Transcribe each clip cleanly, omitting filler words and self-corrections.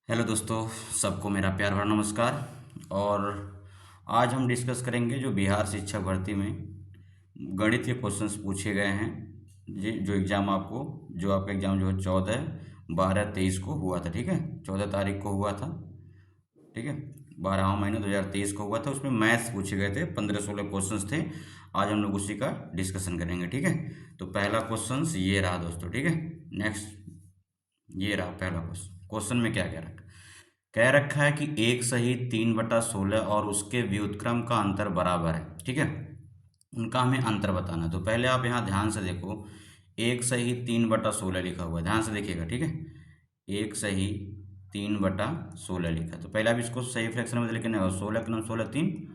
Hello दोस्तों, सबको मेरा प्यार भरा नमस्कार। और आज हम डिस्कस करेंगे जो बिहार शिक्षक भर्ती में गणित के क्वेश्चंस पूछे गए हैं। जी, जो एग्ज़ाम जो आपका एग्ज़ाम जो है 14/12/23 को हुआ था। ठीक है, 14 तारीख को हुआ था। ठीक है, 12वां महीना 2023 को हुआ था। उसमें मैथ्स पूछे गए थे, 15-16 क्वेश्चंस थे। आज हम लोग उसी का डिस्कशन करेंगे। ठीक है, तो पहला क्वेश्चन ये रहा दोस्तों। ठीक है, नेक्स्ट ये रहा पहला क्वेश्चन। क्वेश्चन में क्या क्या रखा, कह रखा है कि 1/3/16 और उसके व्युत्क्रम का अंतर बराबर है। ठीक है, उनका हमें अंतर बताना है। तो पहले आप यहाँ ध्यान से देखो, 1/3/16 लिखा हुआ है, ध्यान से देखिएगा। ठीक है, 1/3/16 लिखा है। तो पहले आप इसको सही फ्रैक्शन में लेके नहीं, 16 के नाम 16 3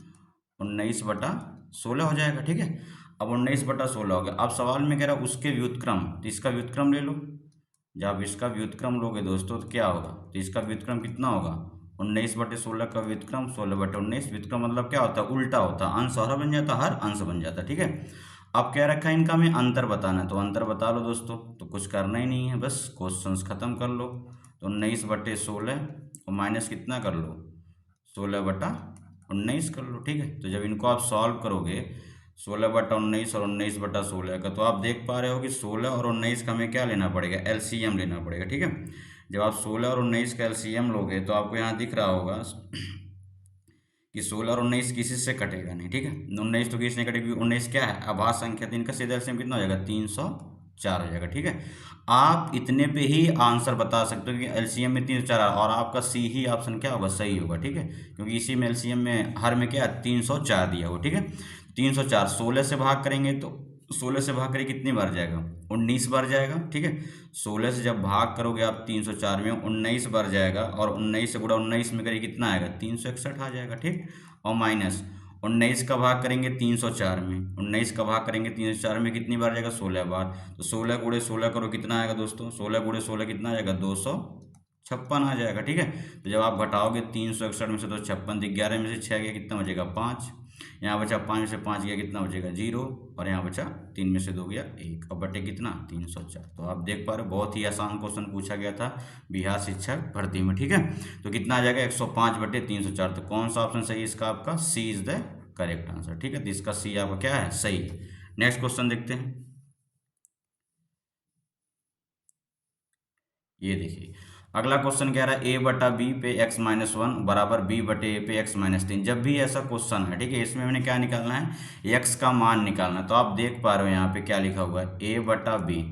19/16 हो जाएगा। ठीक है, अब 19/16 हो गया। अब सवाल में कह रहा है उसके व्युत्क्रम, तो इसका व्युत्क्रम ले लो। जब इसका व्युत्क्रम लोगे दोस्तों तो क्या होगा, तो इसका व्युत्क्रम कितना होगा, 19/16 का व्युत्क्रम 16/19। व्युत्क्रम मतलब क्या होता है, उल्टा होता है, अंश हर बन जाता, हर अंश बन जाता। ठीक है, अब क्या रखा है, इनका हमें अंतर बताना है। तो अंतर बता लो दोस्तों, तो कुछ करना ही नहीं है, बस क्वेश्चंस खत्म कर लो। तो 19/16 और माइनस कितना कर लो, 16/19 कर लो। ठीक है, तो जब इनको आप सॉल्व करोगे 16/19 और 19/16 का, तो आप देख पा रहे हो कि 16 और 19 का हमें क्या लेना पड़ेगा, एलसीएम लेना पड़ेगा। ठीक है, जब आप 16 और 19 का एलसीएम लोगे तो आपको यहाँ दिख रहा होगा कि 16 और 19 किसी से कटेगा नहीं। ठीक है, 19 तो किसी से कटेगी, 19 क्या है, अभाज्य संख्या, तो इनका सीधा एलसीएम कितना हो जाएगा, 304 हो जाएगा। ठीक है, आप इतने पे ही आंसर बता सकते हो कि एलसीएम में 304 और आपका सी ही ऑप्शन क्या होगा, सही होगा। ठीक है, क्योंकि इसी में एलसीएम में हर में क्या है, 304 दिया हुआ। ठीक है, 304 16 से भाग करेंगे तो 16 से भाग करें कितनी बार जाएगा, 19 बार जाएगा। ठीक है, 16 से जब भाग करोगे आप 304 में 19 बार जाएगा, और 19 से गुणा 19 में करें कितना आएगा, 361 आ जाएगा। ठीक, और माइनस 19 का भाग करेंगे 304 में, 19 का भाग करेंगे 304 में कितनी बार जाएगा, 16 बार। तो 16 गुणे 16 करो कितना आएगा दोस्तों, 16 गुणे 16 कितना आ जाएगा, 256 आ जाएगा। ठीक है, तो जब आप घटाओगे 361 में से 256, तो 11 में से 6 गया कितना बचेगा, 5। यहाँ बचा 5 में से 5 गया कितना बचेगा, 0। और यहाँ बचा 3 में से 2 गया 1, अब बटे कितना, 304। तो आप देख पा रहे हो बहुत ही आसान क्वेश्चन पूछा गया था बिहार शिक्षक भर्ती में। ठीक है, तो कितना आ जाएगा, 105/304। तो कौन सा ऑप्शन सही है इसका, आपका सी इज द करेक्ट आंसर। ठीक है, तो इसका सी आपका क्या है, सही है। नेक्स्ट क्वेश्चन देखते हैं, ये देखिए अगला क्वेश्चन कह रहा है a/b पे x-1 बराबर b/a पे x-3। जब भी ऐसा क्वेश्चन है, ठीक है, इसमें मैंने क्या निकालना है, x का मान निकालना है। तो आप देख पा रहे हो यहाँ पे क्या लिखा हुआ है, a/b।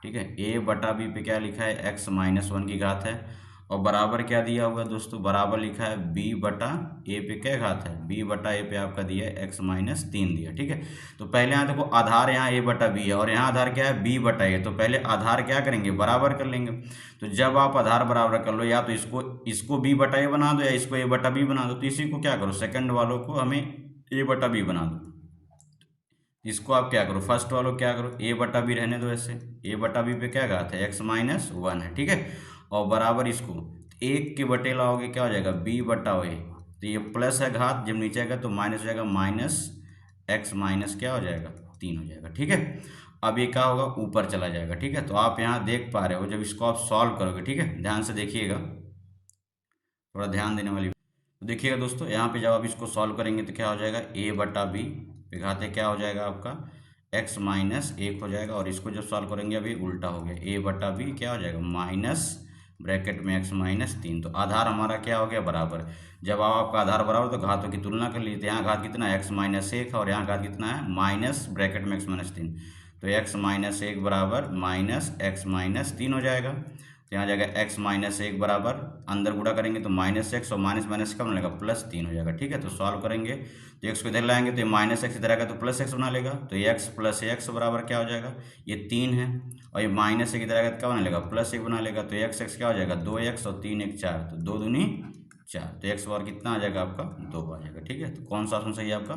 ठीक है, a/b पे क्या लिखा है, x-1 की घात है, और बराबर क्या दिया हुआ है दोस्तों, बराबर लिखा है b/a पे क्या घात है, b/a पे आपका दिया है x-3 दिया। ठीक है, तो पहले यहाँ देखो आधार यहाँ a/b है और यहाँ आधार क्या है, b/a। तो पहले आधार क्या करेंगे, बराबर कर लेंगे। तो जब आप आधार बराबर कर लो, या तो इसको b/a बना दो या इसको a/b बना दो। तो इसी को क्या करो, सेकंड वालों को हमें a/b बना दो। इसको आप क्या करो, फर्स्ट वालों क्या करो, a/b रहने दो ऐसे। a/b पे क्या घात है, x-1 है। ठीक है, और बराबर इसको एक के बटे लाओगे क्या हो जाएगा, b/a। तो ये प्लस है घात, जब नीचे आएगा तो माइनस हो जाएगा, माइनस x माइनस क्या हो जाएगा, 3 हो जाएगा। ठीक है, अब ये क्या होगा, ऊपर चला जाएगा। ठीक है, तो आप यहाँ देख पा रहे हो, जब इसको आप सॉल्व करोगे, ठीक है, ध्यान से देखिएगा, थोड़ा ध्यान देने वाली। तो देखिएगा दोस्तों, यहाँ पे जब आप इसको सॉल्व करेंगे तो क्या हो जाएगा, a/b पे घाते क्या हो जाएगा आपका, x-1 हो जाएगा। और इसको जब सॉल्व करेंगे अभी उल्टा हो गया, a/b क्या हो जाएगा, माइनस ब्रैकेट में x-3। तो आधार हमारा क्या हो गया, बराबर। जब आपका आधार बराबर तो घातों की तुलना कर लीजिए, यहाँ घात कितना है, x-1 है, और यहाँ घात कितना है, माइनस ब्रैकेट में x-3। तो x-1 बराबर माइनस x-3 हो जाएगा। तो यहाँ जाएगा x-1 बराबर, अंदर गुणा करेंगे तो -x, और माइनस माइनस कब बनेगा, +3 हो जाएगा। ठीक है, तो सॉल्व करेंगे तो x को इधर लाएंगे तो ये -x इधर आएगा तो +x बना लेगा। तो x + x बराबर क्या हो जाएगा, ये 3 है, और ये -1 इधर आएगा तो क्या बना लेगा, +1 बना लेगा। तो x क्या हो जाएगा, 2x, और 3 1 4, तो 2 दूनी 4। तो x बार कितना आ जाएगा आपका, 2 आ जाएगा। ठीक है, तो कौन सा ऑप्शन सही है आपका,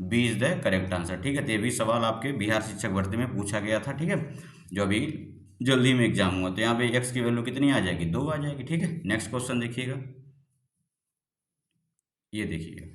B is the correct answer. ठीक है, तो ये भी सवाल आपके बिहार शिक्षक भर्ती में पूछा गया था। ठीक है, जो अभी जल्दी में एग्जाम हुआ। तो यहाँ पे x की वैल्यू कितनी आ जाएगी, 2 आ जाएगी। ठीक है, नेक्स्ट क्वेश्चन देखिएगा, ये देखिएगा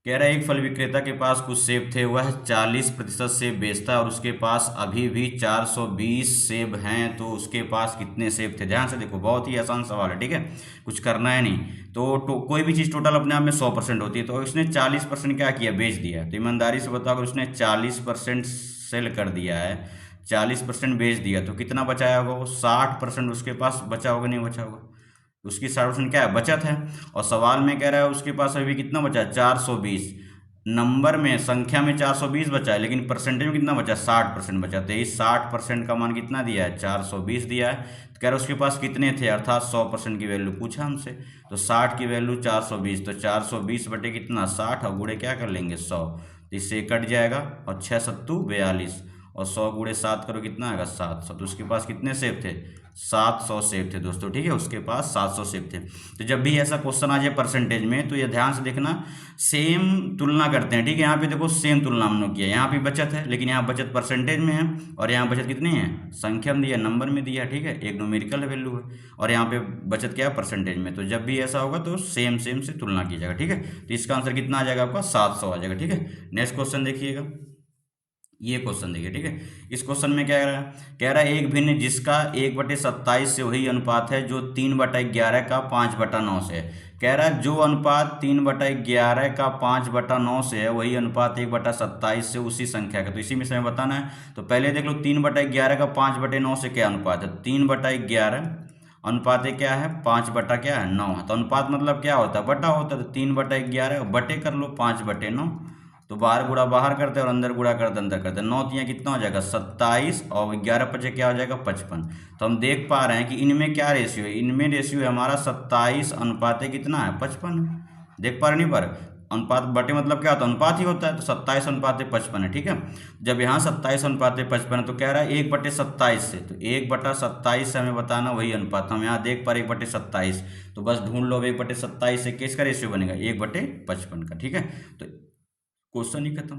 कह रहा है एक फल विक्रेता के पास कुछ सेब थे, वह 40% सेब बेचता है और उसके पास अभी भी 420 सेब हैं, तो उसके पास कितने सेब थे। ध्यान से देखो, बहुत ही आसान सवाल है, ठीक है, कुछ करना है नहीं। तो कोई भी चीज़ टोटल अपने आप में 100% होती है, तो इसने 40% क्या किया, बेच दिया। तो ईमानदारी से बताओ, अगर उसने 40% सेल कर दिया है, 40% बेच दिया, तो कितना बचाया होगा वो, 60% उसके पास बचा होगा, नहीं बचा होगा। उसकी 60% क्या है, बचत है। और सवाल में कह रहा है उसके पास अभी कितना बचा है, 420। नंबर में, संख्या में 420 बचा है, लेकिन परसेंटेज में कितना बचा, 60% बचा। तो ये 60% का मान कितना दिया है, 420 दिया है। तो कह रहा है उसके पास कितने थे, अर्थात 100% की वैल्यू पूछा हमसे। तो 60 की वैल्यू 420, तो 420 बटे कितना, 60, और गुणे क्या कर लेंगे, 100। तो इससे कट जाएगा, और 6 सत्तू 42, और 100 गुणे 7 करो, कितना आएगा, 700। तो उसके पास कितने सेब थे, 700 सेब थे दोस्तों, ठीक है, उसके पास 700 सेब थे। तो जब भी ऐसा क्वेश्चन आ जाए परसेंटेज में, तो ये ध्यान से देखना, सेम तुलना करते हैं, ठीक है। यहाँ पे देखो सेम तुलना हमने किया, यहाँ पे बचत है, लेकिन यहाँ बचत परसेंटेज में है, और यहाँ बचत कितनी है, संख्या में दिया, नंबर में दिया, ठीक है, एक न्यूमेरिकल वैल्यू है, और यहाँ पे बचत क्या है, परसेंटेज में। तो जब भी ऐसा होगा तो सेम सेम से तुलना की जाएगा, ठीक है। तो इसका आंसर कितना आ जाएगा आपका, 700 आ जाएगा, ठीक है। नेक्स्ट क्वेश्चन देखिएगा, ये क्वेश्चन देखिए, ठीक है। इस क्वेश्चन में क्या कह रहा है एक भिन्न जिसका 1/27 से वही अनुपात है जो 3/11 का 5/9 से है। कह रहा है जो अनुपात 3/11 का 5/9 से है, वही अनुपात 1/27 से उसी संख्या का। तो इसी में से हमें बताना है। तो पहले देख लो, 3/11 का 5/9 से क्या अनुपात है, 3/11 अनुपात क्या है, 5 क्या है, 9 है। तो अनुपात मतलब क्या होता है, बटा होता है। तो 3/11 बटे कर लो 5/9, तो बाहर गुणा बाहर करते हैं और अंदर गुणा करते अंदर करते हैं। 9 तियाँ कितना हो जाएगा, 27, और 11 पचे क्या हो जाएगा, 55। तो हम देख पा रहे हैं कि इनमें क्या रेशियो है, इनमें रेशियो है हमारा 27 अनुपात कितना है, 55। देख पा रहे नहीं, पर अनुपात बटे मतलब क्या होता है, अनुपात ही होता है। तो 27 अनुपात 55 है, ठीक है। जब यहाँ 27 अनुपात 55 है, तो कह रहा है 1/27 से, तो 1/27 से हमें बताना वही अनुपात। हम यहाँ देख पा रहे 1/27, तो बस ढूंढ लो 1/27 से किसका रेशियो बनेगा, 1/55 का, ठीक है। तो क्वेश्चन ही खत्म,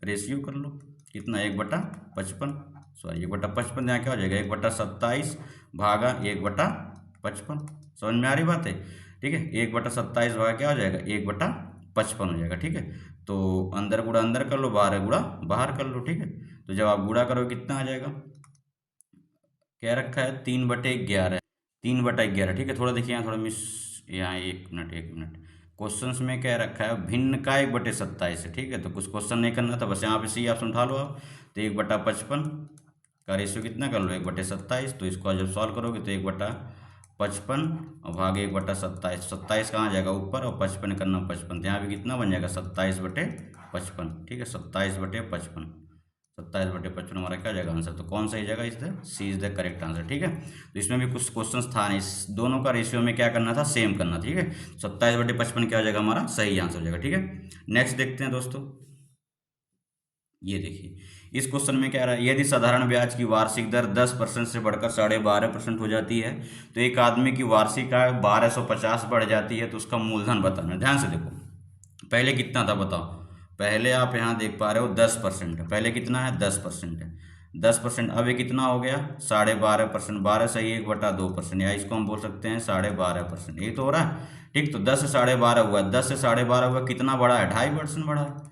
रेशियो कर लो कितना, 1/55, सॉरी 1/55, यहाँ क्या हो जाएगा, 1/27 भागा 1/55। समझ में आ रही बात है, ठीक है। 1/27 भागा क्या हो जाएगा, 1/55 हो जाएगा, ठीक है। तो अंदर गुणा अंदर कर लो, बाहर गुणा बाहर कर लो, ठीक है। तो जब आप गुणा करो कितना आ जाएगा, क्या रखा है, 3/11, 3/11, ठीक है। थोड़ा देखिए यहाँ, थोड़ा मिस, यहाँ एक मिनट, क्वेश्चंस में क्या रखा है, भिन्न का 1/27 है, ठीक है। तो कुछ क्वेश्चन नहीं करना था, बस यहाँ पे सी ऑप्शन उठा लो आप। तो 1/55 का रेशियो कितना कर लो, 1/27। तो इसको जब सॉल्व करोगे तो 1/55 और भागे 1/27, 27 कहाँ जाएगा ऊपर, और 55 करना 55, तो यहाँ पे कितना बन जाएगा, 27/55, ठीक है, 27/55, 27/55 हमारा क्या जाएगा आंसर। तो कौन सा ही जगह, is the C is the correct answer, ठीक है। तो इसमें भी कुछ क्वेश्चंस था नहीं, इस दोनों का रेशियो में क्या करना था, सेम करना, ठीक है। 27/55 क्या हो जाएगा हमारा सही आंसर हो जाएगा, ठीक है। नेक्स्ट देखते हैं दोस्तों, ये देखिए इस क्वेश्चन में क्या रहा है, यदि साधारण ब्याज की वार्षिक दर 10% से बढ़कर 12.5% हो जाती है, तो एक आदमी की वार्षिक आय 1250 बढ़ जाती है, तो उसका मूलधन बताना है। ध्यान से देखो, पहले कितना था बताओ, पहले आप यहाँ देख पा रहे हो 10% है, पहले कितना है, 10% है, 10%। अब ये कितना हो गया, 12.5%, 12 सही 1/2%, या इसको हम बोल सकते हैं 12.5%, ये तो हो रहा है, ठीक। तो 10 से 12.5 हुआ, 10 से 12.5 हुआ, कितना बढ़ा है, 2.5% बढ़ा है।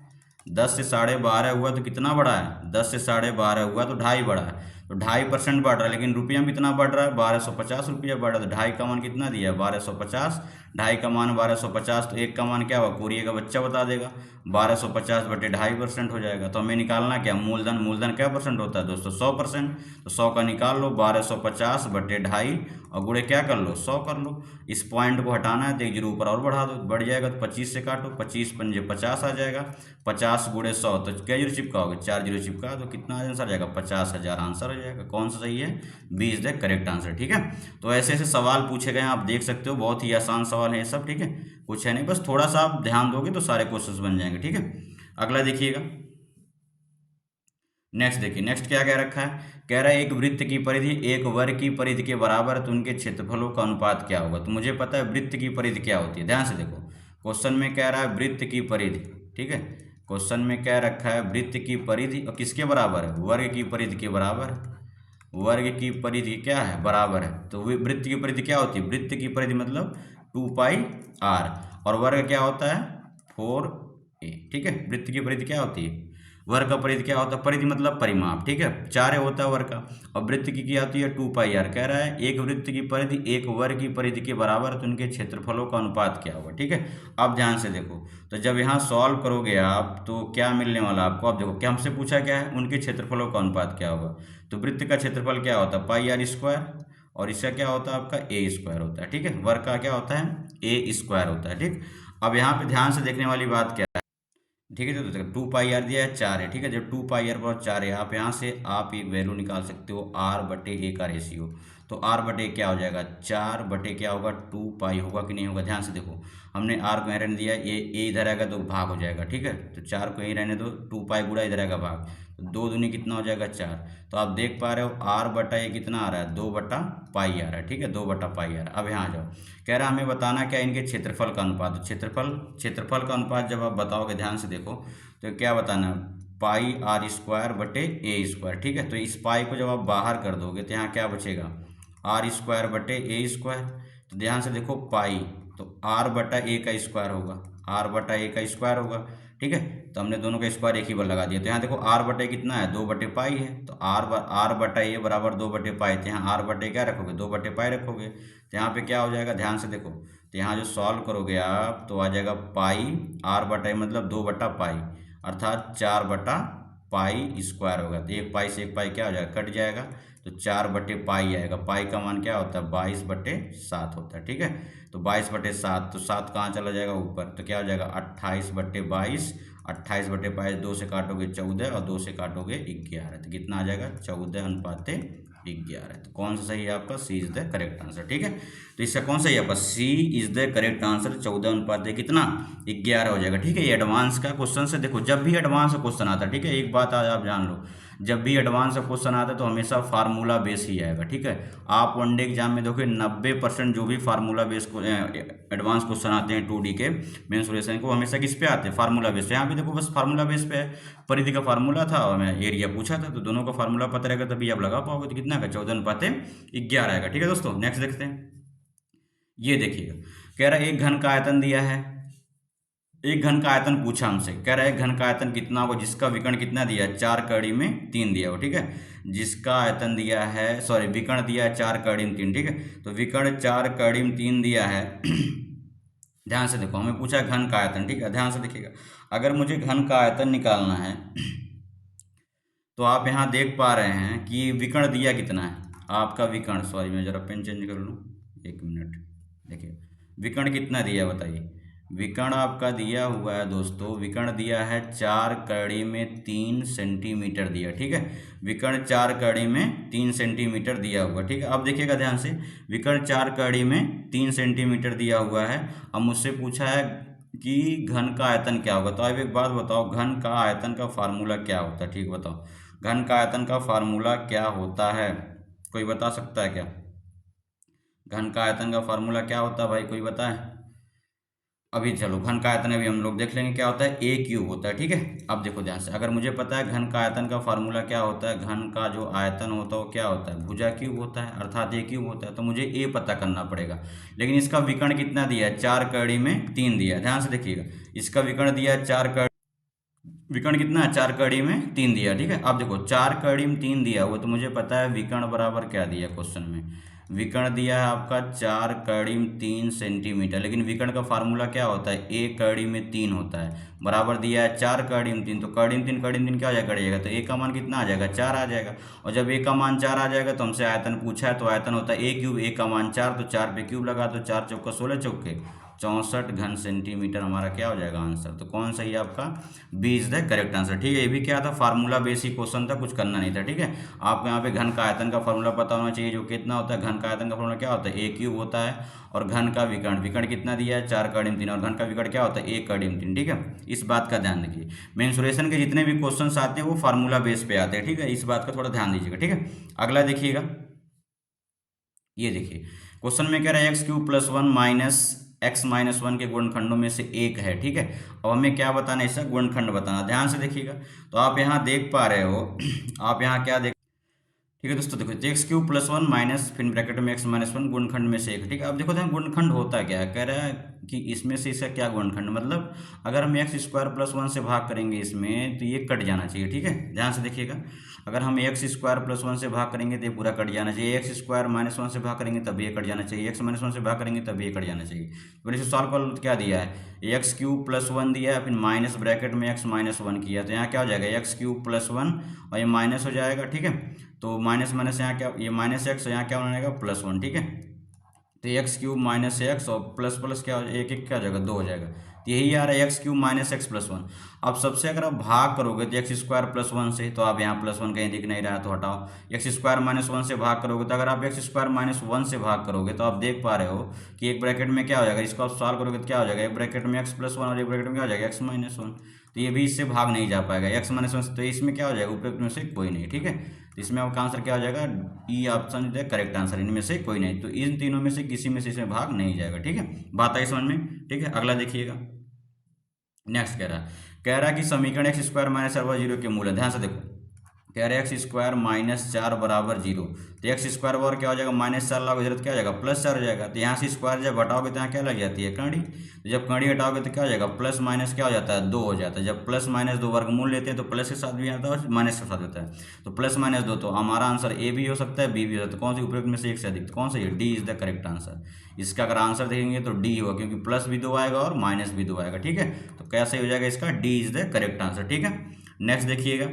10 से 12.5 हुआ तो कितना बढ़ा है, 10 से 12.5 हुआ तो 2.5 बढ़ा है। तो 2.5% बढ़ रहा है, लेकिन रुपया में कितना बढ़ रहा है, 1250 रुपया बढ़ रहा है। तो 2.5 का मान कितना दिया, 1250, 2.5 का मान 1250, तो 1 का मान क्या हुआ, कोरिया का बच्चा बता देगा, 1250 बटे 2.5% हो जाएगा। तो हमें निकालना क्या, मूलधन, मूलधन क्या परसेंट होता है दोस्तों, 100%। तो 100 का निकाल लो, 1250 बटे 2.5, और गुणे क्या कर लो, 100 कर लो। इस पॉइंट को हटाना है तो एक जीरो ऊपर और बढ़ा दो, बढ़ जाएगा। तो 25 से काटो, 25 पंजे 50 आ जाएगा, 50 गुणे 100, तो क्या जीरो चिपकाओगे, 4 जीरो चिपका, तो कितना आंसर आ जाएगा, 50,000 आंसर हो जाएगा। कौन सा सही है, B is the correct answer, ठीक है। तो ऐसे ऐसे सवाल पूछे गए हैं, आप देख सकते हो, बहुत ही आसान सवाल है ये सब, ठीक है, कुछ है नहीं, बस थोड़ा सा आप ध्यान दोगे तो सारे क्वेश्चंस बन जाएंगे, ठीक है। अगला देखिएगा, नेक्स्ट देखिए, नेक्स्ट क्या कह रखा है, कह रहा है एक वृत्त की परिधि एक वर्ग की परिधि के बराबर है, तो उनके क्षेत्रफलों का अनुपात क्या होगा। तो मुझे पता है वृत्त की परिधि क्या होती है, ध्यान से देखो, क्वेश्चन में कह रहा है वृत्त की परिधि, ठीक है, क्वेश्चन में कह रखा है वृत्त की परिधि, और किसके बराबर है, वर्ग की परिधि के बराबर है। वर्ग की परिधि क्या है, बराबर है। तो वृत्त की परिधि क्या होती है, वृत्त की परिधि मतलब 2πr, और वर्ग क्या होता है 4 ए, ठीक है। वृत्त की परिधि क्या होती है, वर्ग का परिधि क्या होता है, परिधि मतलब परिमाप, ठीक है, 4 होता है वर्ग का। और वृत्त की क्या होती है 2πr। कह रहा है एक वृत्त की परिधि एक वर्ग की परिधि के बराबर है, तो उनके क्षेत्रफलों का अनुपात क्या होगा, ठीक है। अब ध्यान से देखो, तो जब यहाँ सॉल्व करोगे आप तो क्या मिलने वाला आपको, अब देखो क्या हमसे पूछा क्या है, उनके क्षेत्रफलों का अनुपात क्या होगा। तो वृत्त का क्षेत्रफल क्या होता है πr², और इसका क्या होता है आपका a² होता है, ठीक है। वर्ग का क्या होता है a² होता है, ठीक। अब यहाँ पे ध्यान से देखने वाली बात क्या है, ठीक है। तो 2πr दिया है 4 है, ठीक है। जब 2πr पर 4 है, आप यहाँ से आप एक वैल्यू निकाल सकते हो r/a का रेशियो। तो r/a क्या हो जाएगा, 4 क्या होगा 2π होगा कि नहीं होगा। ध्यान से देखो, हमने r को यहाँ रहने दिया, ये a इधर आएगा तो भाग हो जाएगा, ठीक है। तो 4 को यहीं रहने दो, 2π गुणा इधर आएगा भाग, तो 2 दूनी कितना हो जाएगा 4। तो आप देख पा रहे हो r/a कितना आ रहा है 2/π आ रहा है, ठीक है, 2/π आ रहा है। अब यहाँ आ जाओ, कह रहा है हमें बताना क्या इनके क्षेत्रफल का अनुपात। तो क्षेत्रफल का अनुपात जब आप बताओगे, ध्यान से देखो, तो क्या बताना, πr²/a², ठीक है। तो इस पाई को जब आप बाहर कर दोगे तो यहाँ क्या बचेगा r²/a²। तो ध्यान से देखो पाई, तो r/a का स्क्वायर होगा, r/a का स्क्वायर होगा, ठीक है। तो हमने दोनों का स्क्वायर एक ही बार लगा दिया। तो यहाँ देखो r/a कितना है 2/π है, तो r/a बराबर 2/π। तो यहाँ r/a क्या रखोगे 2/π रखोगे। तो यहाँ पे क्या हो जाएगा, ध्यान से देखो, तो यहाँ जो सॉल्व करोगे आप तो आ जाएगा पाई r/a मतलब 2/π, अर्थात 4/π² होगा। तो एक पाई से एक पाई क्या हो जाएगा कट जाएगा, तो 4/π आएगा। पाई का मान क्या होता है 22/7 होता है, ठीक है। तो 22/7, तो 7 कहाँ चला जाएगा ऊपर, तो क्या हो जाएगा 28/22। 28/22 2 से काटोगे 14 और 2 से काटोगे 11, तो कितना आ जाएगा 14:11। तो कौन सा सही है आपका, सी इज द करेक्ट आंसर, ठीक है। तो इसका कौन सा है आपका, सी इज द करेक्ट आंसर। 14 कितना 11 हो जाएगा, ठीक है। ये एडवांस का क्वेश्चन से देखो, जब भी एडवांस का क्वेश्चन आता है, ठीक है, एक बात आज आप जान लो, जब भी एडवांस का क्वेश्चन आता है तो हमेशा फार्मूला बेस ही आएगा, ठीक है। आप वनडे एग्जाम में देखो 90% जो भी फार्मूला बेस को एडवांस क्वेश्चन आते हैं 2D के मेंसुरेशन को, हमेशा किस पे आते हैं फार्मूला बेस पे। यहाँ पे देखो बस फार्मूला बेस पे है, परिधि का फार्मूला था और मैं एरिया पूछा था, तो दोनों का फार्मूला पता रहेगा तभी आप लगा पाओगे। तो कितना का 14:11 आएगा, ठीक है दोस्तों। नेक्स्ट देखते हैं, ये देखिएगा, कह रहा है एक घन का आयतन दिया है, एक घन का आयतन पूछा हमसे, कह रहा है एक घन का आयतन कितना होगा जिसका विकर्ण कितना दिया है 4/3 दिया हो, ठीक है। जिसका आयतन दिया है, सॉरी विकर्ण दिया है 4/3, ठीक है। तो विकर्ण 4/3 दिया है। ध्यान से देखो, हमें पूछा घन का आयतन, ठीक है। ध्यान से देखिएगा, अगर मुझे घन का आयतन निकालना है तो आप यहाँ देख पा रहे हैं कि विकर्ण दिया कितना है आपका, विकर्ण, सॉरी मैं जरा पेन चेंज कर लूँ, 1 मिनट। देखिए विकर्ण कितना दिया है बताइए, विकर्ण आपका दिया हुआ है दोस्तों, विकर्ण दिया है 4/3 सेंटीमीटर दिया, ठीक है। विकर्ण 4/3 सेंटीमीटर दिया हुआ, ठीक है। अब देखिएगा ध्यान से, विकर्ण 4/3 सेंटीमीटर दिया हुआ है। अब मुझसे पूछा है कि घन का आयतन क्या होगा। तो अब एक बात बताओ, घन का आयतन का फार्मूला क्या होता है, ठीक बताओ, घन का आयतन का फार्मूला क्या होता है, कोई बता सकता है क्या। घन का आयतन का फार्मूला क्या होता है भाई, कोई बताए। अभी चलो घन का आयतन अभी हम लोग देख लेंगे क्या होता है, a³ होता है, ठीक है। अब देखो ध्यान से, अगर मुझे पता है घन का आयतन का फार्मूला क्या होता है, घन का जो आयतन होता है वो क्या होता है भुजा क्यूब होता है, अर्थात a³ होता है। तो मुझे a पता करना पड़ेगा, लेकिन इसका विकर्ण कितना दिया है 4/3 दिया है। ध्यान से देखिएगा, इसका विकर्ण दिया है विकर्ण कितना है 4/3 दिया, ठीक है। अब देखो 4/3 दिया हुआ, तो मुझे पता है विकर्ण बराबर क्या दिया क्वेश्चन में, विकर्ण दिया है आपका 4/3 सेंटीमीटर, लेकिन विकर्ण का फार्मूला क्या होता है a/3 होता है, बराबर दिया है 4/3। तो 3/3 क्या हो जाएगा, तो a का मान कितना आ जाएगा 4 आ जाएगा। और जब a का मान 4 आ जाएगा तो हमसे आयतन पूछा है, तो आयतन होता है a³, a का मान 4, तो 4 पे क्यूब लगा, तो 4 चौका 16 चौके 64 घन सेंटीमीटर हमारा क्या हो जाएगा आंसर। तो कौन सा ही आपका B is the correct answer, ठीक है। ये भी क्या था, फार्मूला बेसिक क्वेश्चन था, कुछ करना नहीं था, ठीक है। आपको यहाँ पे घन का आयतन का फार्मूला पता होना चाहिए, जो कितना होता है, घन का आयतन का फार्मूला क्या होता है a³ होता है, और घन का विकर्ण कितना दिया है 4/3, और घन का विकर्ण क्या होता है 1/3, ठीक है। इस बात का ध्यान रखिए, मेंसुरेशन के जितने भी क्वेश्चन आते हैं वो फार्मूला बेस पे आते हैं, ठीक है। इस बात का थोड़ा ध्यान दीजिएगा, ठीक है। अगला देखिएगा, ये देखिए क्वेश्चन में कह रहा है x³ + 1 x - 1 के गुणनखंडों में से एक है, ठीक है। अब हमें क्या बताना है, इसका गुणनखंड बताना। ध्यान से देखिएगा, तो आप यहाँ देख पा रहे हो, आप यहाँ क्या देख, ठीक है दोस्तों। देखो x³ + 1 माइनस फिर ब्रैकेट में x - 1 गुणनखंड में से एक, ठीक है। अब देखो ध्यान, गुणनखंड होता क्या है, कह रहा है कि इसमें से इसका क्या गुणनखंड, मतलब अगर हम एक्स स्क्वायर प्लस वन से भाग करेंगे इसमें तो ये कट जाना चाहिए। ठीक है, ध्यान से देखिएगा, अगर हम एक्स स्क्वायर प्लस वन से भाग करेंगे तो ये पूरा कट जाना चाहिए, एक्स स्क्वायर माइनस वन से भाग करेंगे तब ये कट जाना चाहिए, एक्स माइनस वन से भाग करेंगे तब ये कट जाना चाहिए। तो इसे सॉल्व कर लो तो क्या दिया है, एक्स क्यूब प्लस वन दिया है, फिर माइनस ब्रैकेट में एक्स माइनस वन किया, तो यहाँ क्या हो जाएगा एक्स क्यूब प्लस वन और ये माइनस हो जाएगा। ठीक है, तो माइनस माइनस यहाँ क्या, ये माइनस एक्स, यहाँ क्या बनेगा प्लस वन। ठीक है, तो एक्स क्यूब माइनस एक्स और प्लस प्लस क्या हो, एक एक क्या हो जाएगा, दो हो जाएगा, तो यही आ रहा है x cube minus x plus one. अब सबसे अगर आप भाग करोगे तो एक्स स्क्वायर प्लस वन से, तो आप यहाँ प्लस वन कहीं दिख नहीं रहा है तो हटाओ, एक्स स्क्वायर माइनस वन से भाग करोगे, तो अगर आप एक्स स्क्वायर माइनस वन से भाग करोगे तो आप देख पा रहे हो कि एक ब्रैकेट में क्या हो जाएगा, इसको आप सॉल्व करोगे तो क्या हो जाएगा, एक ब्रैकेट में एक्स प्लस वन और एक ब्रैकेट में क्या हो जाएगा एक्स माइनस वन, तो ये भी इससे भाग नहीं जा पाएगा एक्स माइनस वन से, तो इसमें क्या हो जाएगा उपयुक्त में से कोई नहीं। ठीक है, तो इसमें आपका आंसर क्या हो जाएगा, ई ऑप्शन जो है करेक्ट आंसर, इनमें से कोई नहीं, तो इन तीनों में से किसी में से इसमें भाग नहीं जाएगा। ठीक है, बात आई समझ में। ठीक है, अगला देखिएगा, नेक्स्ट कह रहा है कि समीकरण एक्स स्क्वायर माइनस चार बराबर जीरो के मूल है। ध्यान से देखो, कह रहे हैं एक्स स्क्वायर माइनस चार बराबर जीरो, तो एक्स स्क्वायर और क्या हो जाएगा माइनस चार लाओगे जरूरत क्या हो जाएगा प्लस चार हो जाएगा, तो यहाँ से स्क्वायर जब हटाओगे तो यहाँ क्या लग जाती है कड़ी, तो जब कड़ी हटाओगे तो क्या हो जाएगा प्लस माइनस क्या हो जाता है दो हो जाता है, जब प्लस माइनस दो वर्गमूल लेते हैं तो प्लस के साथ भी आता है और माइनस के साथ होता है, तो प्लस माइनस दो, तो हमारा आंसर ए भी हो सकता है बी भी हो सकता है, कौन सी उपयुक्त में से एक से अधिक, तो कौन सा ये D is the correct answer. इसका अगर आंसर देखेंगे तो डी होगा, क्योंकि प्लस भी दो आएगा और माइनस भी दो आएगा। ठीक है, तो कैसे हो जाएगा इसका, D is the correct answer. ठीक है, नेक्स्ट देखिएगा,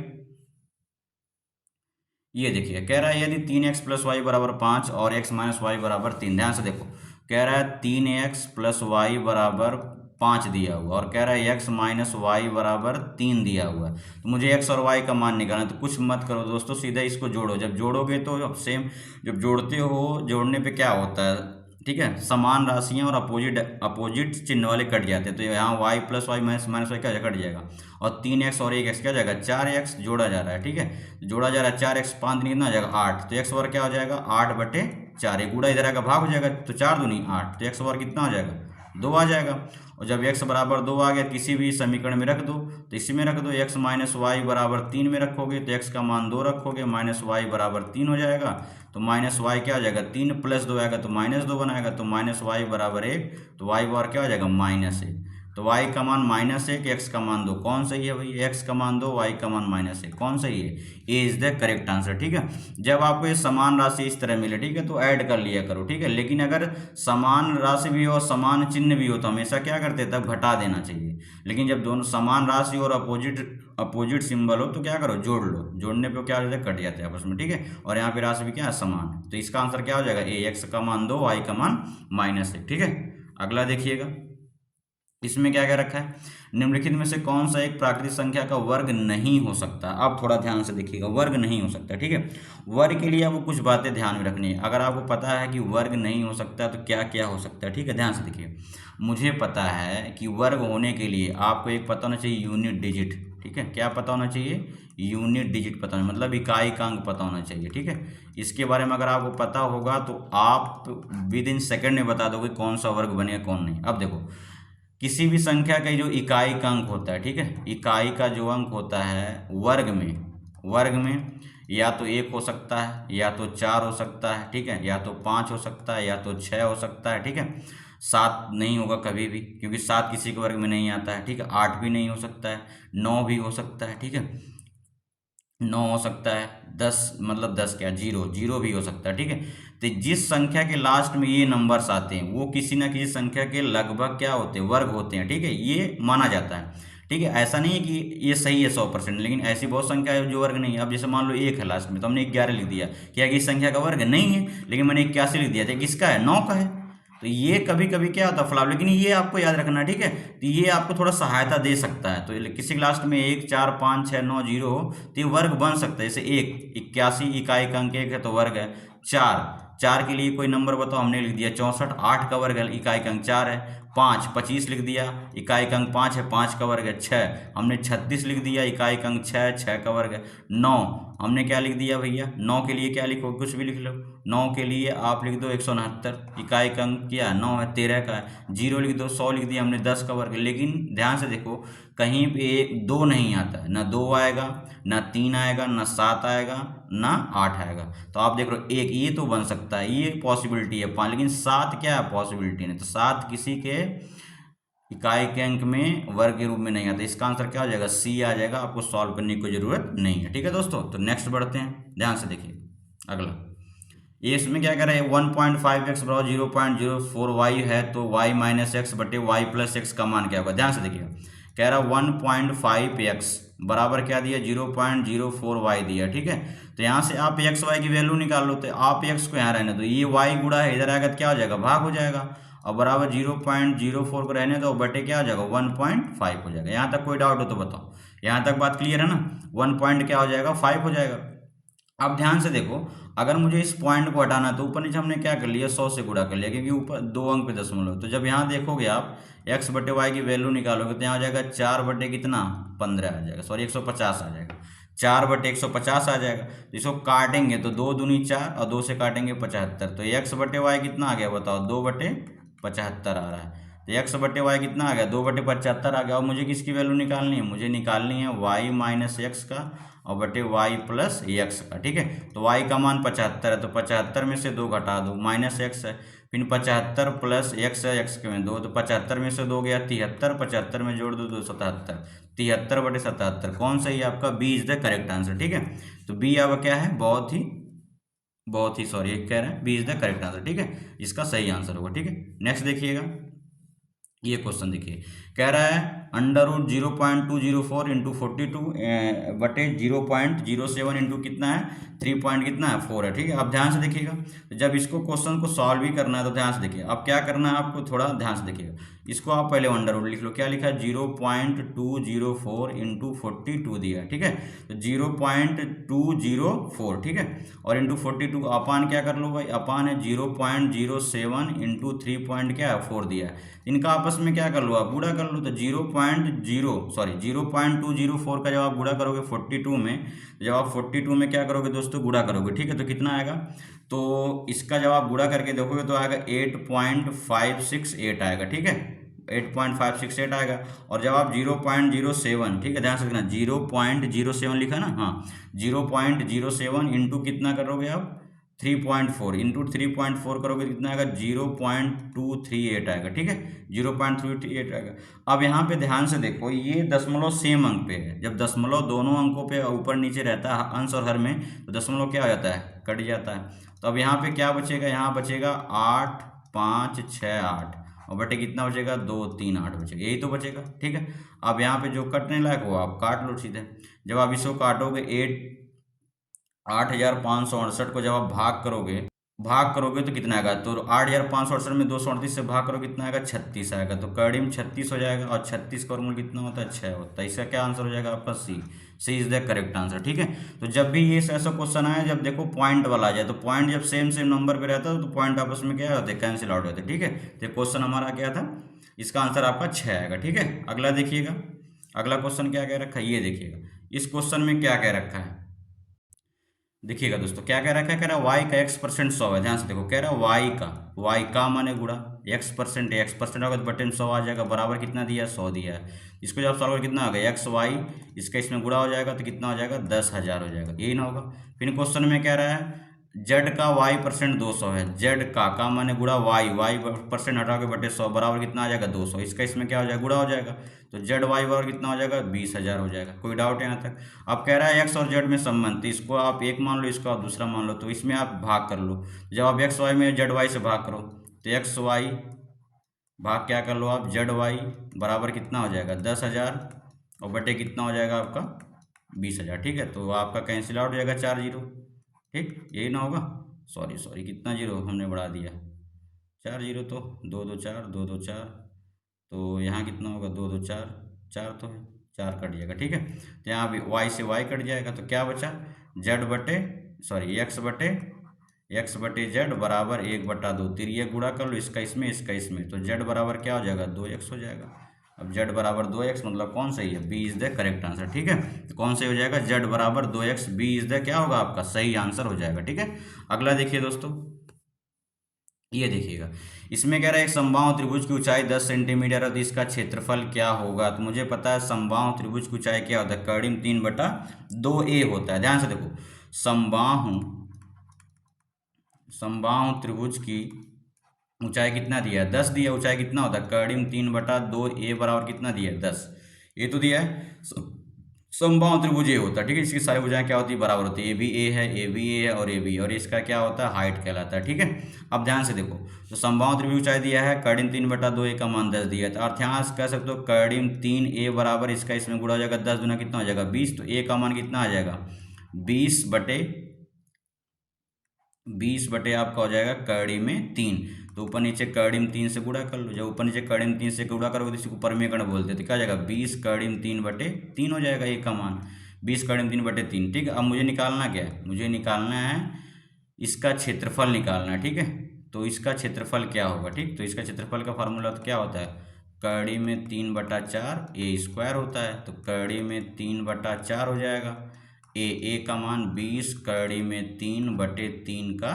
ये देखिए कह रहा है यदि तीन एक्स प्लस वाई बराबर पाँच और एक्स माइनस वाई बराबर तीन, ध्यान से देखो, कह रहा है तीन एक्स प्लस वाई बराबर पाँच दिया हुआ और कह रहा है एक्स माइनस वाई बराबर तीन दिया हुआ है, तो मुझे एक्स और वाई का मान निकालना है। तो कुछ मत करो दोस्तों, सीधा इसको जोड़ो, जब जोड़ोगे तो सेम, जब जोड़ते हो जोड़ने पे क्या होता है, ठीक है, समान राशियां और अपोजिट चिन्ह वाले कट जाते हैं, तो यहाँ Y plus Y minus minus Y क्या कट जाएगा, और तीन एक्स और एक एक्स क्या जाएगा चार एक्स जोड़ा जा रहा है। ठीक है, जोड़ा जा रहा है चार एक्स पाँच दिन कितना हो जाएगा आठ, तो एक्स वर्ग क्या हो जाएगा आठ बटे चार, एक गुड़ा इधर आएगा भाग हो जाएगा, तो चार दूनी आठ, तो एक्स वर्ग कितना हो जाएगा दो आ जाएगा, और जब x बराबर दो आ गया किसी भी समीकरण में रख दो, तो इसी में रख दो, x माइनस वाई बराबर तीन में रखोगे तो x का मान दो रखोगे, माइनस वाई बराबर तीन हो जाएगा, तो माइनस वाई क्या हो जाएगा तीन प्लस दो आएगा तो माइनस दो बनाएगा, तो माइनस वाई बराबर एक, तो वाई बार क्या हो जाएगा माइनस एक, तो y का मान माइनस एक, x का मान दो, कौन सही है भाई, x का मान दो y का मान माइनस एक, कौन सही है, ए इज द करेक्ट आंसर। ठीक है, जब आपको ये समान राशि इस तरह मिले, ठीक है, तो ऐड कर लिया करो। ठीक है, लेकिन अगर समान राशि भी हो समान चिन्ह भी हो तो हमेशा क्या करते तब घटा देना चाहिए, लेकिन जब दोनों समान राशि और अपोजिट सिंबल हो तो क्या करो जोड़ लो, जोड़ने पे क्या हो जाता है कट जाते हैं आपस में। ठीक है, और यहाँ पे राशि भी क्या है समान, तो इसका आंसर क्या हो जाएगा ए, एक्स का मान दो y का मान माइनस एक। ठीक है, अगला देखिएगा, इसमें क्या क्या रखा है, निम्नलिखित में से कौन सा एक प्राकृतिक संख्या का वर्ग नहीं हो सकता। अब थोड़ा ध्यान से देखिएगा, वर्ग नहीं हो सकता। ठीक है, वर्ग के लिए आपको कुछ बातें ध्यान में रखनी है, अगर आपको पता है कि वर्ग नहीं हो सकता तो क्या क्या हो सकता है। ठीक है, ध्यान से देखिए, मुझे पता है कि वर्ग होने के लिए आपको एक पता होना चाहिए यूनिट डिजिट। ठीक है, क्या पता होना चाहिए, यूनिट डिजिट पता होना, मतलब इकाई का अंक पता होना चाहिए। ठीक है, इसके बारे में अगर आपको पता होगा तो आप विद इन सेकेंड में बता दोगे कौन सा वर्ग बनेगा कौन नहीं। अब देखो, किसी भी संख्या का जो इकाई का अंक होता है, ठीक है, इकाई का जो अंक होता है वर्ग में या तो एक हो सकता है या तो चार हो सकता है, ठीक है, या तो पाँच हो सकता है या तो छः हो सकता है। ठीक है, सात नहीं होगा कभी भी, क्योंकि सात किसी के वर्ग में नहीं आता है। ठीक है, आठ भी नहीं हो सकता है, नौ भी हो सकता है। ठीक है, नौ हो सकता है, दस मतलब दस क्या जीरो भी हो सकता है। ठीक है, तो जिस संख्या के लास्ट में ये नंबर्स आते हैं वो किसी ना किसी संख्या के लगभग क्या होते हैं वर्ग होते हैं। ठीक है, ये माना जाता है। ठीक है, ऐसा नहीं है कि ये सही है 100%, लेकिन ऐसी बहुत संख्या है जो वर्ग नहीं है। अब जैसे मान लो एक है लास्ट में, तो हमने 11 लिख दिया, क्या इस संख्या का वर्ग नहीं है, लेकिन मैंने 81 लिख दिया था, किसका है 9 का है। तो ये कभी कभी क्या होता है फ्लॉप, लेकिन ये आपको याद रखना। ठीक है, तो ये आपको थोड़ा सहायता दे सकता है, तो किसी लास्ट में 1 4 5 6 9 0 हो तो ये वर्ग बन सकता है। जैसे 81 इकाई का अंक एक है तो वर्ग है। चार के लिए कोई नंबर बताओ, हमने लिख दिया 64, 8 का वर्ग है, इकाई का अंक 4 है। 5 25 लिख दिया, इकाई का अंक 5 है, 5 का वर्ग है। 6 हमने 36 लिख दिया, इकाई का अंक 6 6 का वर्ग है। 9 हमने क्या लिख दिया भैया, 9 के लिए क्या लिखो, कुछ भी लिख लो। 9 के लिए आप लिख दो 169, इकाई का अंक क्या है 9 है, 13 का है। 0 लिख दो, 100 लिख दिया हमने 10 का वर्ग। लेकिन ध्यान से देखो, कहीं पे 2 नहीं आता है, ना 2 आएगा, ना 3 आएगा, ना 7 आएगा, ना 8 आएगा। तो आप देख रहे हो एक ये तो बन सकता है, ये पॉसिबिलिटी है 5, लेकिन 7 क्या है पॉसिबिलिटी नहीं, तो 7 किसी के इकाई के अंक में वर्ग के रूप में नहीं आता। इसका आंसर क्या हो जाएगा? सी आ जाएगा। आपको सॉल्व करने की कोई जरूरत नहीं है। ठीक है दोस्तों, तो नेक्स्ट बढ़ते हैं, ध्यान से देखिए अगला। ये इसमें क्या कर रहे हैं, 1.5x बराबर 0.04y है, तो y माइनस एक्स बटे वाई प्लस एक्स का मान क्या होगा? ध्यान से देखिएगा, कह रहा 1.5x बराबर क्या दिया? 0.04y दिया। ठीक है, तो यहाँ से आप एक्स वाई की वैल्यू निकाल लो। तो आप एक्स को यहाँ रहने दो, ये y गुणा है, इधर आएगा तो क्या हो जाएगा? भाग हो जाएगा। और बराबर 0.04 को रहने दो, बटे क्या हो जाएगा? 1.5 हो जाएगा। यहाँ तक कोई डाउट हो तो बताओ। यहाँ तक बात क्लियर है ना? 1 पॉइंट क्या हो जाएगा? 5 हो जाएगा। अब ध्यान से देखो, अगर मुझे इस पॉइंट को हटाना है तो ऊपर नीचे हमने क्या कर लिया? 100 से गुणा कर लिया, क्योंकि ऊपर 2 अंक पे दशमलव। तो जब यहाँ देखोगे आप x बटे वाई की वैल्यू निकालोगे तो यहाँ आ जाएगा 4 बटे कितना? 15 आ जाएगा, सॉरी 150 आ जाएगा। 4 बटे 150 आ जाएगा। तो इसको काटेंगे तो 2 दूनी 4 और 2 से काटेंगे 75। तो x बटे वाई कितना आ गया बताओ? 2 बटे 75 आ रहा है। तो x बटे वाई कितना आ गया? 2 बटे 75 आ गया। और मुझे किसकी वैल्यू निकालनी है? मुझे निकालनी है y माइनस एक्स का और बटे y प्लस एक्स का। ठीक है, तो y का मान 75 है, तो 75 में से 2 घटा दो, माइनस एक्स है। फिर 75 प्लस एक्स है, एक्स के में 2, तो 75 में से 2 गया 73, 75 में जोड़ दो 277, 73 बटे 77। कौन सा ही आपका? B is the correct answer. ठीक है, तो बी अब क्या है? बहुत ही सॉरी कह रहे हैं B is the correct answer. ठीक है, इसका सही आंसर होगा। ठीक है, नेक्स्ट देखिएगा, ये क्वेश्चन देखिए, कह रहा है अंडर रूट 0.204 इंटू 42 बटे 0.07 इंटू कितना है? 3 पॉइंट कितना है? 4 है। ठीक है, अब ध्यान से देखिएगा, तो जब इसको क्वेश्चन को सॉल्व भी करना है तो ध्यान से देखिए। अब क्या करना है आपको? थोड़ा ध्यान से देखिएगा, इसको आप पहले अंडर रूट लिख लो। क्या लिखा है? 0.204 इंटू 42 दिया है। ठीक है, तो 0.204, ठीक है, और इंटू 42 अपान क्या कर लो भाई? अपान है 0.07 इंटू 3 पॉइंट क्या है? 4 दिया है। इनका आपस में क्या कर लो? आप गुणा कर लो। तो 0.204 का जब आप गुणा करोगे 42 में, जब आप 42 में क्या करोगे दोस्तों? गुणा करोगे। ठीक है, तो कितना आएगा? तो इसका जब आप गुणा करके देखोगे तो आएगा 8.568 आएगा। ठीक है, 8.568 आएगा। और जब आप 0.07, ठीक है, ध्यान से देखना, 0.07 लिखा ना? हाँ, 0.07 इंटू कितना करोगे आप? 3.4 इंटू 3.4 करोगे कितना आएगा? 0.238 आएगा। ठीक है, 0.238 आएगा। अब यहाँ पे ध्यान से देखो, ये दशमलव सेम अंक पे है। जब दशमलव दोनों अंकों पे ऊपर नीचे रहता है अंश और हर में, तो दशमलव क्या हो जाता है? कट जाता है। तो अब यहाँ पे क्या बचेगा? यहाँ बचेगा 8, 5, 6, 8 और बटे कितना बचेगा? 2, 3, 8 बचेगा, यही तो बचेगा। ठीक है, अब यहाँ पे जो कटने लायक हो आप काट लो सीधे। जब आप इसको काटोगे 8,568 को जब आप भाग करोगे तो कितना आएगा? तो 8,568 में 238 से भाग करोगे कितना आएगा? 36 आएगा। तो करीब 36 हो जाएगा, और 36 का वर्गमूल कितना होता है? 6 होता है। इसका क्या आंसर हो जाएगा आपका? सी। सी इज द करेक्ट आंसर। ठीक है, तो जब भी ये ऐसा क्वेश्चन आए, जब देखो पॉइंट वाला आ जाए, तो पॉइंट जब सेम नंबर पे रहता है तो पॉइंट आपस में क्या होते हैं? कैंसिल आउट होते हैं। ठीक है, तो क्वेश्चन हमारा क्या था? इसका आंसर आपका 6 आएगा। ठीक है, अगला देखिएगा, अगला क्वेश्चन क्या कह रखा है ये देखिएगा। इस क्वेश्चन में क्या कह रखा है देखिएगा दोस्तों, क्या कह रखा है? कह रहा है वाई का x% 100 है। ध्यान से देखो, कह रहा है वाई का माने गुणा x% होगा तो बटे में 100 आ जाएगा, बराबर कितना दिया? 100 दिया है। इसको जब सॉल्व कितना आ गया? एक्स वाई, इसका इसमें गुणा हो जाएगा तो कितना हो जाएगा? 10,000 हो जाएगा, यही ना होगा। फिर क्वेश्चन में कह रहा है जेड का y% 200 है। जेड का माने गुणा वाई परसेंट हटा के बटे 100 बराबर कितना आ जाएगा? 200। इसका इसमें क्या हो जाएगा? गुणा हो जाएगा। तो जेड वाई बराबर कितना हो जाएगा? 20,000 हो जाएगा। कोई डाउट है यहाँ तक? अब कह रहा है एक्स और जेड में संबंध, तो इसको आप एक मान लो, इसको आप दूसरा मान लो, तो इसमें आप भाग कर लो। जब आप एक्स वाई में जेड वाई से भाग करो तो एक्स वाई भाग क्या कर लो आप? जेड वाई बराबर कितना हो जाएगा? 10,000 और बटे कितना हो जाएगा आपका? 20,000। ठीक है, तो आपका कैंसिल आउट हो जाएगा 4 जीरो। ठीक, यही ना होगा? सॉरी कितना जीरो हमने बढ़ा दिया? 4 जीरो, तो 2 2 4, 2 2 4, तो यहाँ कितना होगा? 2 2 4, 4 तो है, 4 कट जाएगा। ठीक है, तो यहाँ भी वाई से वाई कट जाएगा, तो क्या बचा? एक्स बटे जेड बराबर 1/2। तिरिया गुणा कर लो, इसका इसमें, तो जेड बराबर क्या हो जाएगा? 2x हो जाएगा। अब जेड बराबर 2x मतलब कौन सही है? B is the correct answer. ठीक है, तो कौन सही हो जाएगा? जेड बराबर 2x, बी इज द क्या होगा आपका? सही आंसर हो जाएगा। ठीक है, अगला देखिए दोस्तों, ये देखिएगा, इसमें कह रहा है एक समबाहु त्रिभुज की ऊंचाई 10 सेंटीमीटर है, तो इसका क्षेत्रफल क्या होगा? तो मुझे पता है समबाहु त्रिभुज की ऊंचाई क्या होता है? करीब 3/2a होता है। ध्यान से देखो, समबाहु त्रिभुज की ऊंचाई कितना दिया है 10 दिया, ऊंचाई कितना होता है कर्डिम 3/2 ए बराबर कितना दिया है 10, ये तो दिया है। समबाहु त्रिभुज ये होता है, ठीक है, इसकी सारी भुजाएं क्या होती है बराबर होती है, ए भी ए है, ए भी ए है और ए भी, और इसका क्या होता है हाइट कहलाता है, ठीक है। अब ध्यान से देखो, तो समबाहु त्रिभुज ऊंचाई दिया है कर्डिम 3/2 ए का मान 10 दिया है, तो अर्थांश कह सकते हो कर्डिम 3 ए बराबर इसका इसमें गुणा हो जाएगा 10 दूना कितना हो जाएगा 20, तो ए का मान कितना आ जाएगा 20/20 आपका हो जाएगा कर्डी में 3, तो ऊपर नीचे कर्डी में 3 से गुणा कर लो, जब ऊपर नीचे कर्डी में 3 से गुणा करोगे तो इसको परमीकरण बोलते हैं, तो क्या हो जाएगा 20 कर्डी में 3/3 हो जाएगा ए का मान 20 कर्डी में 3/3, ठीक है। अब मुझे निकालना क्या है, मुझे निकालना है इसका क्षेत्रफल निकालना है, ठीक है। तो इसका क्षेत्रफल क्या होगा, ठीक, तो इसका क्षेत्रफल का फार्मूला तो क्या होता है कर्डी में 3/4 ए स्क्वायर होता है, तो कर्डी में 3/4 हो जाएगा, ए का मान 20 कर्डी में 3/3 का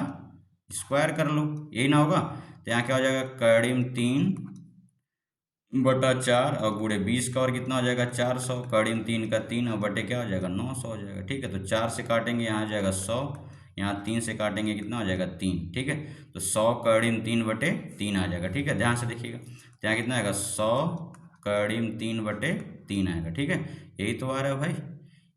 स्क्वायर कर लो, यही ना होगा। तो यहाँ क्या हो जाएगा कर्डी में 3/4 और गुणे 20 का और कितना हो जाएगा 400, कर्डी में 3 का 3 और बटे क्या हो जाएगा 900 हो जाएगा, ठीक है। तो 4 से काटेंगे यहाँ आ जाएगा 100, यहाँ 3 से काटेंगे कितना हो जाएगा 3, ठीक है। तो 100 कर्डी में 3/3 आ जाएगा, ठीक है, ध्यान से देखिएगा। तो यहाँ कितना आएगा 100 कर्डी में 3/3 आएगा, ठीक है। यही तो आ रहा है भाई,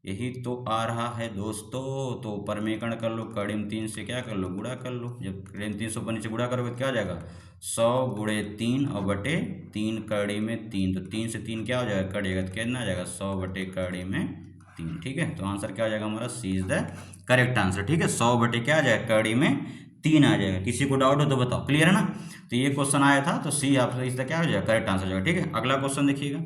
यही तो आ रहा है दोस्तों। तो परमीकरण कर लो, कर्डी में 3 से क्या कर लो गुणा कर लो, जब कर्डी में 3 से ऊपर नीचे गुणा करोगे तो क्या हो जाएगा 100 गुणे 3 और बटे 3 कर्डी में 3, तो 3 से 3 क्या हो जाएगा कट जाएगा, तो कितना आ जाएगा 100 बटे कर्डी में 3, ठीक है। तो आंसर क्या हो जाएगा हमारा सी इज द करेक्ट आंसर, ठीक है। 100 बटे क्या आ जाएगा कर्डी में 3 आ जाएगा। किसी को डाउट हो तो बताओ, क्लियर है ना। तो ये क्वेश्चन आया था, तो सी आप इसका क्या हो जाएगा करेक्ट आंसर हो जाएगा, ठीक है। अगला क्वेश्चन देखिएगा,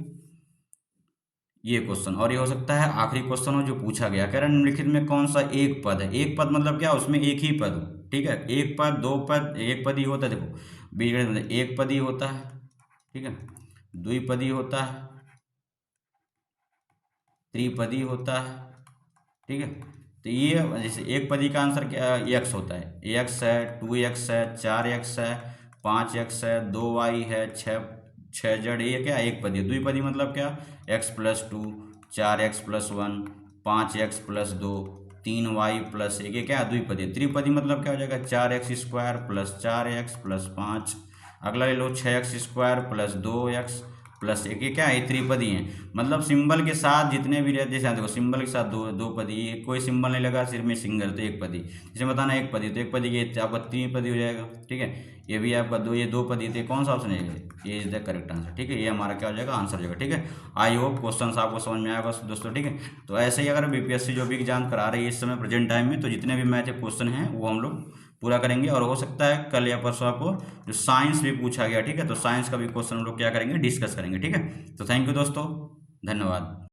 ये क्वेश्चन, और ये हो सकता है आखिरी क्वेश्चन हो जो पूछा गया, कह रहा है निम्नलिखित में कौन सा एक पद है, एक पद मतलब क्या उसमें एक ही पद हो, ठीक है। एक पद दो पद एक पद ही होता है, देखो बीजगणित मतलब एक पद ही होता है, ठीक है, द्विपदी होता है, त्रिपदी होता है, ठीक है। तो ये जैसे एक पदी का आंसर क्या एक्स होता है, एक्स है 2x है 4x है 5x है 2y है 6z, ये क्या एक पदी है। द्विपदी मतलब क्या x+2 4x+1 5x+2 3y+1, ये क्या द्विपदी है। त्रिपदी मतलब क्या हो जाएगा 4x² + 4x + 5, अगला ले लो 6x² + 2x +1, ये क्या है त्रिपदी है। मतलब सिंबल के साथ जितने भी रहते हैं, देखो सिंबल के साथ दो पदी, कोई सिंबल नहीं लगा सिर्फ में सिंगल, तो एक पदी, जैसे बताना एक पदी, तो एक पदी ये आपका त्रिपदी हो जाएगा, ठीक है। ये भी आपका ये दो पदी, तो कौन सा ऑप्शन है ये इज द करेक्ट आंसर, ठीक है। ये हमारा क्या हो जाएगा आंसर हो जाएगा, ठीक है। आई होप क्वेश्चन आपको समझ में आएगा दोस्तों, ठीक है। तो ऐसे ही अगर बीपीएससी जो भी एग्जाम करा रही है इस समय प्रेजेंट टाइम में, तो जितने भी मैथ क्वेश्चन हैं वो हम लोग पूरा करेंगे, और हो सकता है कल या परसों आपको जो साइंस भी पूछा गया, ठीक है, तो साइंस का भी क्वेश्चन हम लोग क्या करेंगे डिस्कस करेंगे, ठीक है। तो थैंक यू दोस्तों, धन्यवाद।